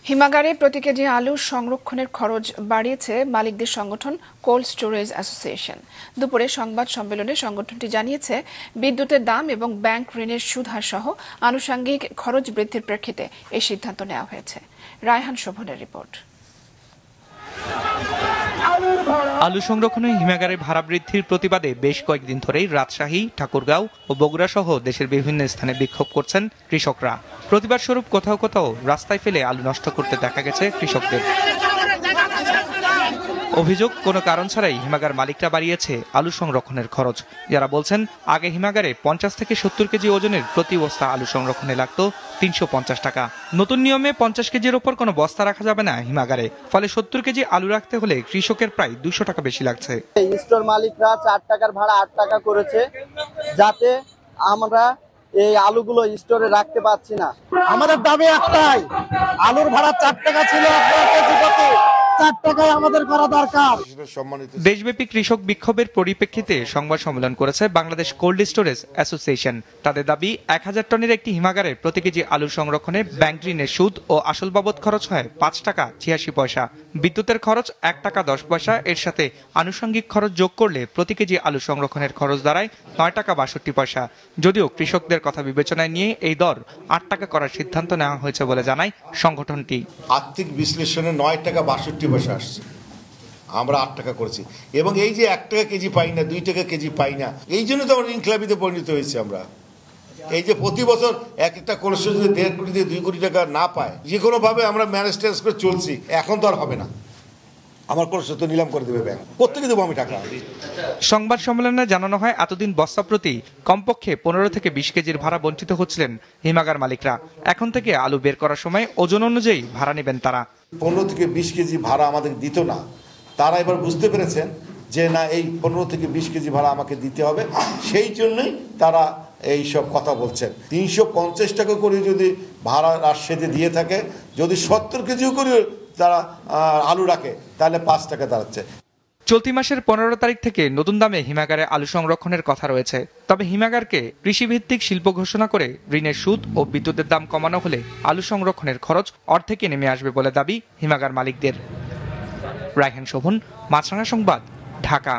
হিমাগারে প্রতি কেজি আলু সংরক্ষণের খরচ বাড়িয়েছে মালিকদের সংগঠন কোল্ড স্টোরেজ অ্যাসোসিয়েশন। দুপুরে সংবাদ সম্মেলনে সংগঠনটি জানিয়েছে, বিদ্যুতের দাম এবং ব্যাংক ঋণের সুদ হার সহ আনুষঙ্গিক খরচ বৃদ্ধির প্রেক্ষিতে এই সিদ্ধান্ত নেওয়া হয়েছে। রায়হান শোভনের রিপোর্ট। আলু সংরক্ষণে হিমাগারে ভাড়া বৃদ্ধির প্রতিবাদে বেশ কয়েকদিন ধরেই রাজশাহী, ঠাকুরগাঁও ও বগুড়া সহ দেশের বিভিন্ন স্থানে বিক্ষোভ করছেন কৃষকরা। প্রতিবাদ স্বরূপ কোথাও কোথাও রাস্তায় ফেলে আলু নষ্ট করতে দেখা গেছে কৃষকদের। অভিযোগ, কোনো কারণ ছাড়াই হিমাগার মালিকরা বাড়িয়েছে আলু সংরক্ষণের খরচ। যারা বলছেন, আগে হিমাগারে 50 থেকে 70 কেজি ওজনের প্রতি বস্তা আলু সংরক্ষণে লাগত 350 টাকা। নতুন নিয়মে 50 কেজির ওপর কোনো বস্তা রাখা যাবে না হিমাগারে। ফলে 70 কেজি আলু রাখতে হলে কৃষকের প্রায় 200 টাকা বেশি লাগছে। স্টোর মালিকরা 4 টাকার ভাড়া 8 টাকা করেছে, যাতে আমরা এই আলুগুলো স্টোরে রাখতে পারছি না। আমাদের দাবি একটাই, আলুর ভাড়া 4 টাকা ছিল, 4 টাকায় আমাদের করা দরকার। দেশব্যাপী কৃষক বিক্ষোভের পরিপ্রেক্ষিতে সংবাদ সম্মেলন করেছে বাংলাদেশ কোল্ড স্টোরেজ অ্যাসোসিয়েশন। তাদের দাবি, 1000 টনের একটি হিমাগারে প্রতি কেজি আলু সংরক্ষণে ব্যাংক ঋণের সুদ ও আসল বাবদ খরচ হয় 5 টাকা 86 পয়সা। বিদ্যুতের খরচ 1 টাকা 10 পয়সা। এর সাথে আনুষঙ্গিক খরচ যোগ করলে প্রতি কেজি আলু সংরক্ষণের খরচ দাঁড়ায় 9 টাকা 62 পয়সা। যদিও কৃষকদের কথা বিবেচনায় নিয়ে এই দর 8 টাকা করার সিদ্ধান্ত নেওয়া হয়েছে বলে জানায় সংগঠনটি। আর্থিক বিশ্লেষণে 9 টাকা 62 পয়সা আসছে, আমরা 8 টাকা করেছি। এবং এই যে 1 টাকা কেজি পাই না, 2 টাকা কেজি পাই না, এই জন্য তো আমরা ইনক্লাবিতে পরিণত হয়েছি। আমরা এই যে প্রতি বছর একটা কলস যদি 1.5 কোটি থেকে 2 কোটি টাকা না পায়, যে কোনো ভাবে আমরা ম্যানেজ ট্যানেজ করে চলছি। এখন তো আর হবে না, আমার কলস তো নিলাম করে দেবে ব্যাংক, প্রত্যেকে দেবো আমি টাকা। সংবাদ সম্মেলনে জানানো হয়, এতদিন বস্তা প্রতি কমপক্ষে 15 থেকে 20 কেজির ভাড়া বঞ্চিত হচ্ছিলেন হিমাগার মালিকরা। এখন থেকে আলু বের করার সময় ওজন অনুযায়ী ভাড়া নেবেন তারা। 15 থেকে 20 কেজি ভাড়া আমাদের দিত না, তারা এবার বুঝতে পেরেছেন যে না, এই 15 থেকে 20 কেজি ভাড়া আমাকে দিতে হবে। সেই জন্যই তারা এই সব কথা বলছেন। 350 টাকা করে যদি ভাড়া রাজশাহীতে দিয়ে থাকে, যদি 70 কেজিও করে তারা আলু রাখে, তাহলে 5 টাকা দাঁড়াচ্ছে। চলতি মাসের 15 তারিখ থেকে নতুন দামে হিমাগারে আলু সংরক্ষণের কথা রয়েছে। তবে হিমাগারকে কৃষিভিত্তিক শিল্প ঘোষণা করে ঋণের সুদ ও বিদ্যুতের দাম কমানো হলে আলু সংরক্ষণের খরচ অর্ধেকে নেমে আসবে বলে দাবি হিমাগার মালিকদের। রায়হান শোভন, মাছরাঙা সংবাদ, ঢাকা।